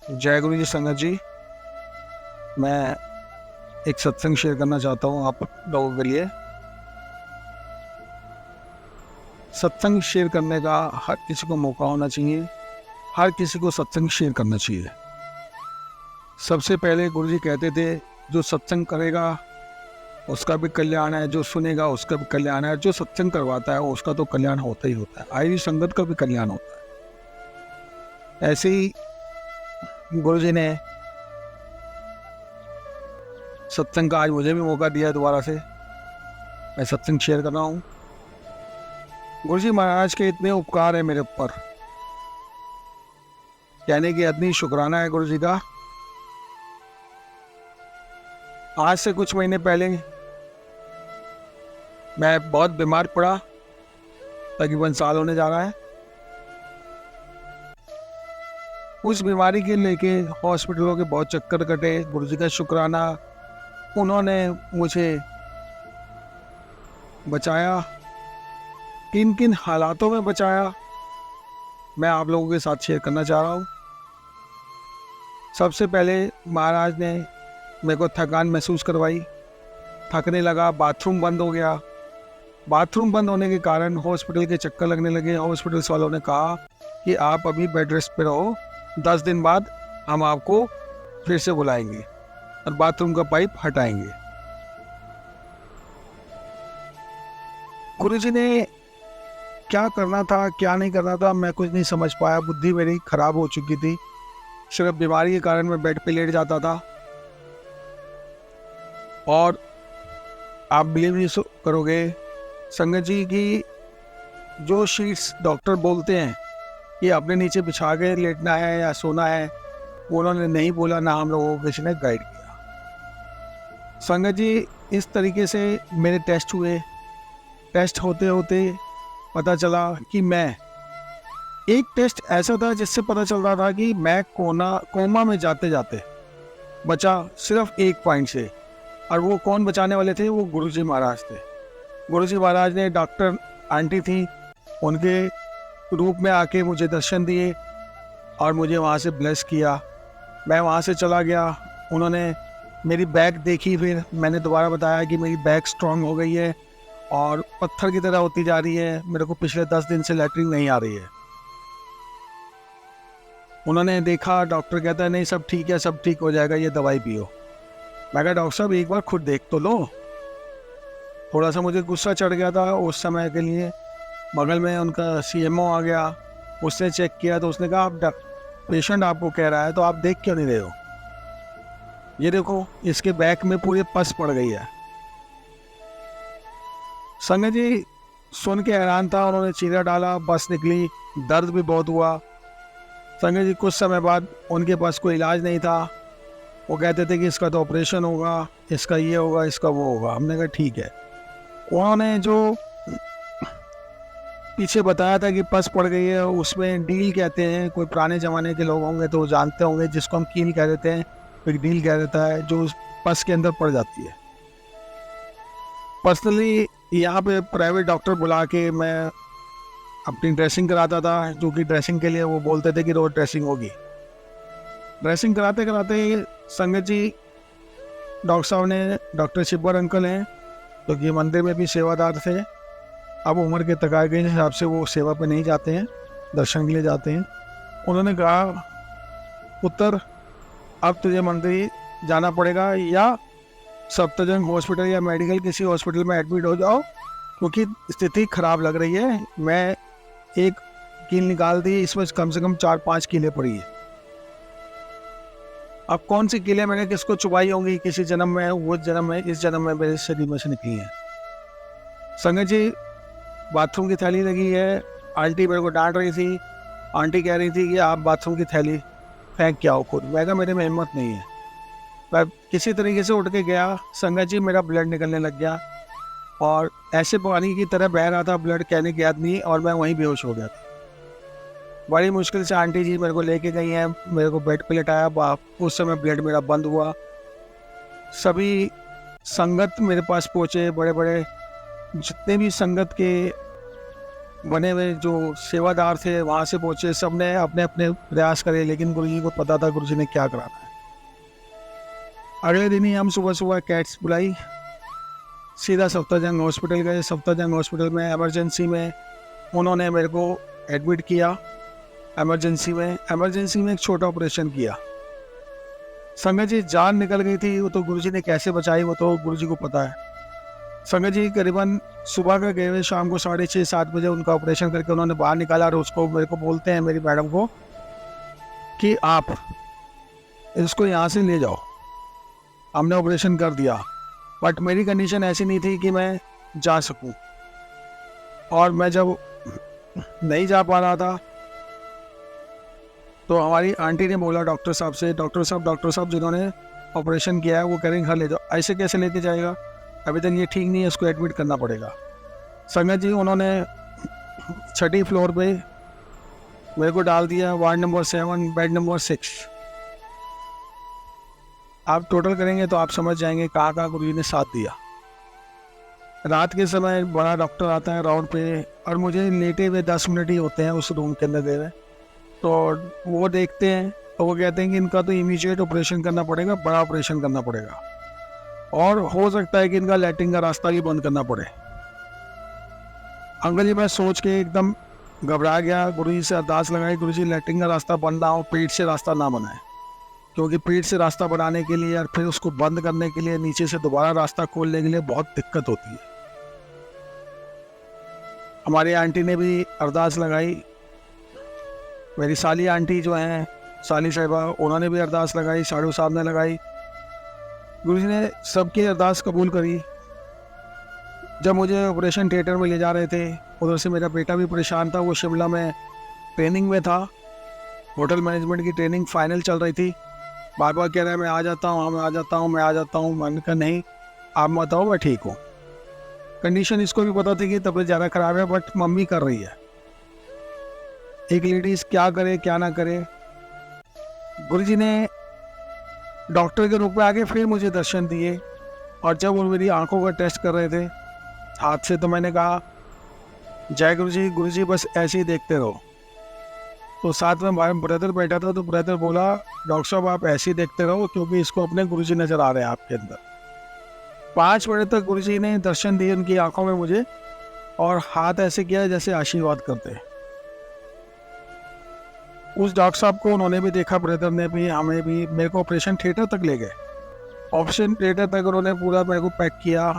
जय गुरु जी संगत जी। मैं एक सत्संग शेयर करना चाहता हूँ आप लोगों के लिए। सत्संग शेयर करने का हर किसी को मौका होना चाहिए, हर किसी को सत्संग शेयर करना चाहिए। सबसे पहले गुरु जी कहते थे जो सत्संग करेगा उसका भी कल्याण है, जो सुनेगा उसका भी कल्याण है, जो सत्संग करवाता है उसका तो कल्याण होता ही होता है, आई संगत का भी कल्याण होता है। ऐसे ही गुरु जी ने सत्संग का आज मुझे भी मौका दिया दोबारा से, मैं सत्संग शेयर कर रहा हूँ। गुरु जी महाराज के इतने उपकार है मेरे ऊपर, कहने की इतनी शुक्राना है गुरु जी का। आज से कुछ महीने पहले मैं बहुत बीमार पड़ा, तकरीबन साल होने जा रहा है। उस बीमारी के लेके हॉस्पिटलों के बहुत चक्कर कटे। गुरु जी का शुक्राना, उन्होंने मुझे बचाया। किन किन हालातों में बचाया मैं आप लोगों के साथ शेयर करना चाह रहा हूँ। सबसे पहले महाराज ने मेरे को थकान महसूस करवाई, थकने लगा, बाथरूम बंद हो गया। बाथरूम बंद होने के कारण हॉस्पिटल के चक्कर लगने लगे। हॉस्पिटल वालों ने कहा कि आप अभी बेड रेस्ट पे रहो, 10 दिन बाद हम आपको फिर से बुलाएंगे और बाथरूम का पाइप हटाएंगे। गुरुजी ने क्या करना था क्या नहीं करना था मैं कुछ नहीं समझ पाया। बुद्धि मेरी खराब हो चुकी थी, सिर्फ बीमारी के कारण मैं बेड पे लेट जाता था। और आप बिलीव नहीं करोगे संगत जी की जो शीट्स डॉक्टर बोलते हैं कि अपने नीचे बिछा के लेटना है या सोना है, उन्होंने नहीं बोला, ना हम लोगों को किसी ने गाइड किया। संगत जी इस तरीके से मेरे टेस्ट हुए। टेस्ट होते होते पता चला कि मैं, एक टेस्ट ऐसा था जिससे पता चल रहा था कि मैं कोमा में जाते जाते बचा सिर्फ 1 पॉइंट से। और वो कौन बचाने वाले थे? वो गुरुजी महाराज थे। गुरुजी महाराज ने, डॉक्टर आंटी थी, उनके रूप में आके मुझे दर्शन दिए और मुझे वहाँ से ब्लेस किया। मैं वहाँ से चला गया। उन्होंने मेरी बैक देखी, फिर मैंने दोबारा बताया कि मेरी बैक स्ट्रांग हो गई है और पत्थर की तरह होती जा रही है। मेरे को पिछले 10 दिन से लैट्रिन नहीं आ रही है। उन्होंने देखा, डॉक्टर कहता है नहीं सब ठीक है, सब ठीक हो जाएगा, ये दवाई पियो। मैं कहा डॉक्टर साहब एक बार खुद देख तो लो। थोड़ा सा मुझे गुस्सा चढ़ गया था उस समय के लिए। बगल में उनका सीएमओ आ गया, उसने चेक किया तो उसने कहा आप पेशेंट आपको कह रहा है तो आप देख क्यों नहीं रहे हो? ये देखो इसके बैक में पूरी पस पड़ गई है। संगत जी सुन के हैरान था। उन्होंने चीरा डाला, बस निकली, दर्द भी बहुत हुआ। संगत जी कुछ समय बाद उनके पास कोई इलाज नहीं था। वो कहते थे कि इसका तो ऑपरेशन होगा, इसका ये होगा, इसका वो होगा। हमने कहा ठीक है। उन्होंने जो पीछे बताया था कि पस पड़ गई है, उसमें डील कहते हैं, कोई पुराने ज़माने के लोग होंगे तो जानते होंगे, जिसको हम कील कह देते हैं, एक डील कह देता है जो पस के अंदर पड़ जाती है। पर्सनली यहाँ पे प्राइवेट डॉक्टर बुला के मैं अपनी ड्रेसिंग कराता था, जो कि ड्रेसिंग के लिए वो बोलते थे कि रोज ड्रेसिंग होगी। ड्रेसिंग कराते कराते संगत जी डॉक्टर साहब ने, डॉक्टर शिब्बर अंकल हैं तो ये मंदिर में भी सेवादार थे। अब उम्र के तकाजे के हिसाब से वो सेवा पे नहीं जाते हैं, दर्शन के लिए जाते हैं। उन्होंने कहा पुत्र अब तुझे मंदिर जाना पड़ेगा, या सप्तजंग हॉस्पिटल या मेडिकल किसी हॉस्पिटल में एडमिट हो जाओ, क्योंकि स्थिति खराब लग रही है। मैं एक कील निकाल दी, इसमें कम से कम 4-5 कीलें पड़ी है। अब कौन सी कीलें मैंने किसको चुबाई होंगी, किसी जन्म में, वो जन्म में, इस जन्म में मेरे शरीर में से निकली है। संगत जी बाथरूम की थैली लगी है। आंटी मेरे को डांट रही थी। आंटी कह रही थी कि आप बाथरूम की थैली फेंक के आओ खुद। मैं कहा मेरे में हिम्मत नहीं है। मैं किसी तरीके से उठ के गया। संगत जी मेरा ब्लड निकलने लग गया और ऐसे पानी की तरह बह रहा था ब्लड, कहने की याद नहीं, और मैं वहीं बेहोश हो गया था। बड़ी मुश्किल से आंटी जी मेरे को लेके गई हैं, मेरे को बेड पे लेटाया। उस समय ब्लड मेरा बंद हुआ। सभी संगत मेरे पास पहुँचे, बड़े बड़े जितने भी संगत के बने हुए जो सेवादार थे वहाँ से पहुँचे, सब ने अपने अपने प्रयास करे, लेकिन गुरुजी को पता था गुरुजी ने क्या कराना है। अगले दिन ही हम सुबह सुबह कैट्स बुलाई, सीधा सफदरजंग हॉस्पिटल गए। सफदरजंग हॉस्पिटल में इमरजेंसी में उन्होंने मेरे को एडमिट किया। इमरजेंसी में एक छोटा ऑपरेशन किया। संगत जी, जान निकल गई थी, वो तो गुरुजी ने कैसे बचाई वो तो गुरुजी को पता है। संगत जी करीबन सुबह का गए हुए, शाम को 6:30-7 बजे उनका ऑपरेशन करके उन्होंने बाहर निकाला और उसको मेरे को बोलते हैं, मेरी मैडम को, कि आप इसको यहाँ से ले जाओ। हमने ऑपरेशन कर दिया, बट मेरी कंडीशन ऐसी नहीं थी कि मैं जा सकूं। और मैं जब नहीं जा पा रहा था तो हमारी आंटी ने बोला डॉक्टर साहब से, डॉक्टर साहब जिन्होंने ऑपरेशन किया है वो कह रहे हैं घर ले जाओ। ऐसे कैसे लेके जाएगा, अभी तक ये ठीक नहीं है, इसको एडमिट करना पड़ेगा। संगत जी उन्होंने 6ठी फ्लोर पे मेरे को डाल दिया, वार्ड नंबर 7, बेड नंबर 6। आप टोटल करेंगे तो आप समझ जाएंगे कहाँ कहाँ गुरुजी ने साथ दिया। रात के समय बड़ा डॉक्टर आता है राउंड पे, और मुझे लेटे हुए 10 मिनट ही होते हैं उस रूम के अंदर गए हुए, तो वो देखते हैं तो वो कहते हैं कि इनका तो इमीडिएट ऑपरेशन करना पड़ेगा, बड़ा ऑपरेशन करना पड़ेगा, और हो सकता है कि इनका लैट्रिन का रास्ता भी बंद करना पड़े। अंकल जी मैं सोच के एकदम घबरा गया, गुरुजी से अरदास लगाई, गुरुजी लैट्रिन का रास्ता बंद ना हो, पेट से रास्ता ना बनाए, क्योंकि पेट से रास्ता बनाने के लिए और फिर उसको बंद करने के लिए नीचे से दोबारा रास्ता खोलने के लिए बहुत दिक्कत होती है। हमारी आंटी ने भी अरदास लगाई, मेरी साली आंटी जो हैं, साली साहिबा, उन्होंने भी अरदास लगाई, साड़ू साहब ने लगाई। गुरुजी ने सबकी अरदास कबूल करी। जब मुझे ऑपरेशन थिएटर में ले जा रहे थे, उधर से मेरा बेटा भी परेशान था, वो शिमला में ट्रेनिंग में था, होटल मैनेजमेंट की ट्रेनिंग फाइनल चल रही थी। बार बार कह रहा है मैं आ जाता हूँ, मैं आ जाता हूँ। मैंने कहा नहीं, आप मत आओ, मैं ठीक हूँ। कंडीशन इसको भी पता थी कि तबीयत ज़्यादा ख़राब है, बट मम्मी कर रही है। एक लेडीज़ क्या करे क्या ना करे। गुरुजी ने डॉक्टर के रूप में आके फिर मुझे दर्शन दिए, और जब वो मेरी आंखों का टेस्ट कर रहे थे हाथ से, तो मैंने कहा जय गुरुजी बस ऐसे ही देखते रहो। तो साथ में हमारा ब्रदर बैठा था, तो ब्रदर बोला डॉक्टर साहब आप ऐसे ही देखते रहो, क्योंकि इसको अपने गुरुजी नज़र आ रहे हैं आपके अंदर। 5 मिनट तक गुरुजी ने दर्शन दिए उनकी आंखों में मुझे, और हाथ ऐसे किया जैसे आशीर्वाद करते। उस डॉक्टर साहब को उन्होंने भी देखा, ब्रदर ने भी, हमें भी, मेरे को ऑपरेशन थिएटर तक ले गए। ऑपरेशन थिएटर तक उन्होंने पूरा मेरे को पैक किया,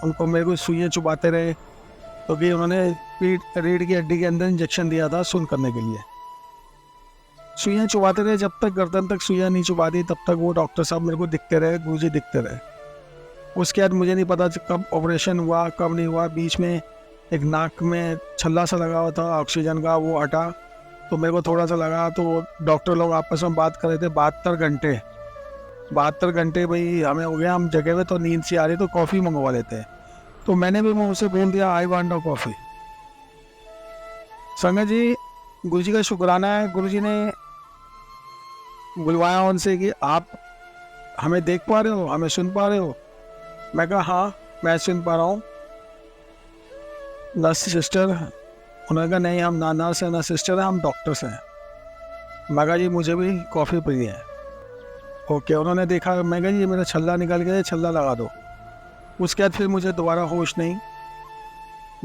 उनको मेरे को सुइयाँ चुबाते रहे, क्योंकि उन्होंने रीढ़ की हड्डी के अंदर इंजेक्शन दिया था सुन करने के लिए। सुइयाँ चुबाते रहे, जब तक गर्दन तक सुइयाँ नहीं चुबा दी तब तक वो डॉक्टर साहब मेरे को दिखते रहे, गुरुजी दिखते रहे। उसके बाद मुझे नहीं पता कब ऑपरेशन हुआ कब नहीं हुआ। बीच में एक नाक में छल्ला सा लगा हुआ था ऑक्सीजन का, वो हटा तो मेरे को थोड़ा सा लगा, तो डॉक्टर लोग आपस में बात कर रहे थे। 72 घंटे भाई हमें हो गया, हम जगह हुए, तो नींद सी आ रही, तो कॉफ़ी मंगवा लेते हैं। तो मैंने भी मुँह से बोल दिया आई वांट अ कॉफ़ी। संगत जी गुरुजी का शुक्राना है, गुरुजी ने बुलवाया उनसे कि आप हमें देख पा रहे हो, हमें सुन पा रहे हो। मैं कहा हाँ मैं सुन पा रहा हूँ। नर्स सिस्टर, उन्होंने कहा नहीं हम ना नर्स है ना सिस्टर है, हम डॉक्टर्स हैं। मैं कहा जी मुझे भी कॉफ़ी पी है। ओके, उन्होंने देखा, मैं कहा जी मेरा छल्ला निकल गया, छल्ला लगा दो। उसके बाद फिर मुझे दोबारा होश नहीं।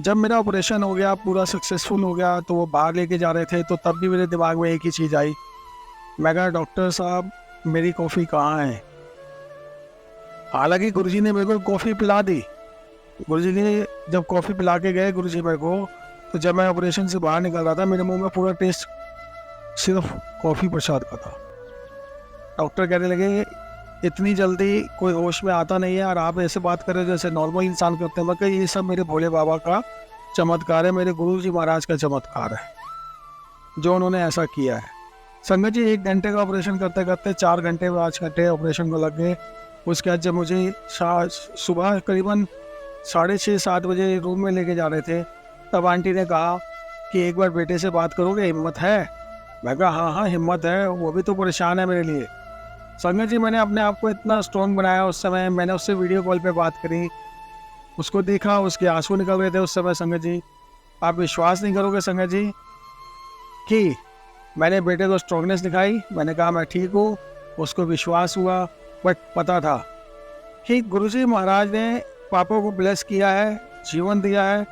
जब मेरा ऑपरेशन हो गया, पूरा सक्सेसफुल हो गया, तो वो बाहर लेके जा रहे थे, तो तब भी मेरे दिमाग में एक ही चीज़ आई। मैं कहा डॉक्टर साहब मेरी कॉफ़ी कहाँ है। हालांकि गुरुजी ने मेरे को कॉफ़ी पिला दी। गुरुजी ने जब कॉफ़ी पिला के गए गुरुजी मेरे को, तो जब मैं ऑपरेशन से बाहर निकल रहा था, मेरे मुंह में पूरा टेस्ट सिर्फ कॉफ़ी प्रसाद का था। डॉक्टर कहने लगे इतनी जल्दी कोई होश में आता नहीं है, और आप ऐसे बात कर रहे हो जैसे नॉर्मल इंसान करते हैं। मैं कहा ये सब मेरे भोले बाबा का चमत्कार है, मेरे गुरुजी महाराज का चमत्कार है जो उन्होंने ऐसा किया है। संगत जी 1 घंटे का ऑपरेशन करते करते 4 घंटे 5 घंटे ऑपरेशन को लग गए। उसके बाद जब मुझे सुबह करीबन 6:30-7 बजे रूम में लेके जा रहे थे, तब आंटी ने कहा कि एक बार बेटे से बात करोगे, हिम्मत है। मैं कहा हाँ हिम्मत है, वो भी तो परेशान है मेरे लिए। संगत जी मैंने अपने आप को इतना स्ट्रॉन्ग बनाया। उस समय मैंने उससे वीडियो कॉल पे बात करी, उसको देखा, उसके आंसू निकल रहे थे उस समय। संगत जी आप विश्वास नहीं करोगे संगत जी कि मैंने बेटे को स्ट्रांगनेस दिखाई, मैंने कहा मैं ठीक हूँ, उसको विश्वास हुआ, बट पता था कि गुरुजी महाराज ने पापा को ब्लेस किया है, जीवन दिया है।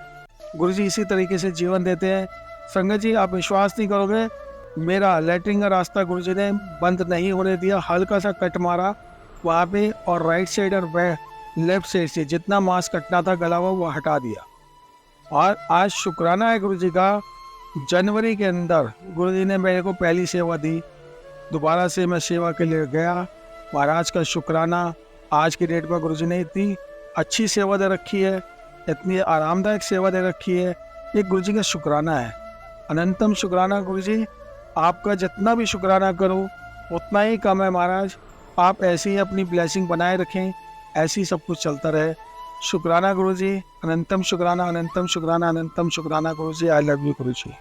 गुरुजी इसी तरीके से जीवन देते हैं। संगत जी आप विश्वास नहीं करोगे, मेरा लैट्रिन का रास्ता गुरुजी ने बंद नहीं होने दिया, हल्का सा कट मारा वहाँ पे, और राइट साइड और लेफ्ट साइड से जितना मांस कटना था गला हुआ वो हटा दिया। और आज शुक्राना है गुरुजी का, जनवरी के अंदर गुरुजी ने मेरे को पहली सेवा दी, दोबारा से मैं सेवा के लिए गया। महाराज का शुक्राना, आज की डेट में गुरुजी ने इतनी अच्छी सेवा दे रखी है, इतनी आरामदायक सेवा दे रखी है, ये गुरुजी का शुक्राना है। अनंतम शुक्राना गुरुजी, आपका जितना भी शुक्राना करो उतना ही कम है महाराज। आप ऐसे ही अपनी ब्लेसिंग बनाए रखें, ऐसे ही सब कुछ चलता रहे। शुक्राना गुरुजी, अनंतम शुक्राना, अनंतम शुक्राना, अनंतम शुक्राना गुरुजी। I love you Guruji.